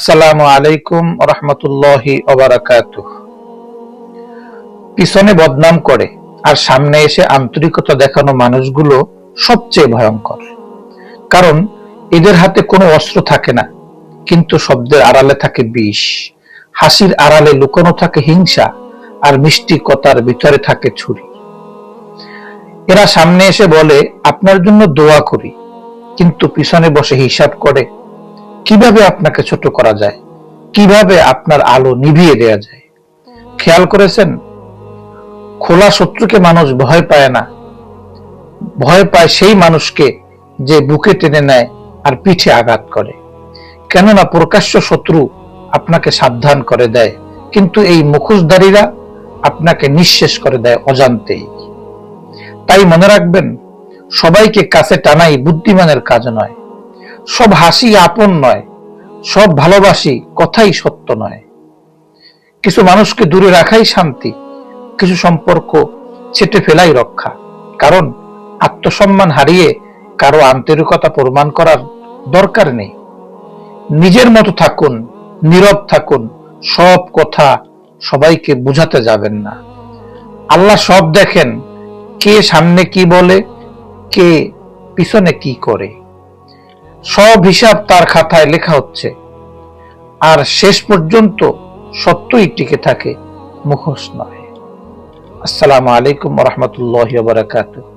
আসসালামু আলাইকুম রহমতুল্লাহি ওয়া বারাকাতুহু। পিছনে বদনাম করে আর সামনে এসে আন্তরিকতা দেখানো মানুষগুলো সবচেয়ে ভয়ঙ্কর। কারণ এদের হাতে কোনো অস্ত্র থাকে না, কিন্তু শব্দের আড়ালে থাকে বিষ, হাসির আড়ালে লুকানো থাকে হিংসা, আর মিষ্টি কথার ভিতরে থাকে ছুরি। এরা সামনে এসে বলে আপনার জন্য দোয়া করি, কিন্তু পিছনে বসে হিসাব করে কিভাবে আপনাকে ছোট করা যায়, কিভাবে আপনার আলো নিভিয়ে দেয়া যায়। খেয়াল করেছেন, খোলা শত্রুকে মানুষ ভয় পায় না, ভয় পায় সেই মানুষকে যে বুকে টেনে নেয় আর পিঠে আঘাত করে। কেননা প্রকাশ্য শত্রু আপনাকে সাবধান করে দেয়, কিন্তু এই মুখোশধারীরা আপনাকে নিঃশেষ করে দেয় অজান্তেই। তাই মনে রাখবেন, সবাইকে কাছে টানাই বুদ্ধিমানের কাজ নয়, সব হাসি আপন নয়, সব ভালোবাসি কথাই সত্য নয়। কিছু মানুষকে দূরে রাখাই শান্তি, কিছু সম্পর্ক ছেটে ফেলাই রক্ষা। কারণ আত্মসম্মান হারিয়ে কারো আন্তরিকতা প্রমাণ করার দরকার নেই। নিজের মতো থাকুন, নীরব থাকুন, সব কথা সবাইকে বুঝাতে যাবেন না। আল্লাহ সব দেখেন, কে সামনে কি বলে, কে পিছনে কি করে। সব হিসাব তার খাতায় লেখা হচ্ছে, আর শেষ পর্যন্ত সত্যই টিকে থাকে, মুখোশ নয়। আসসালামু আলাইকুম ওয়া রাহমাতুল্লাহি ওয়া বারাকাতুহু।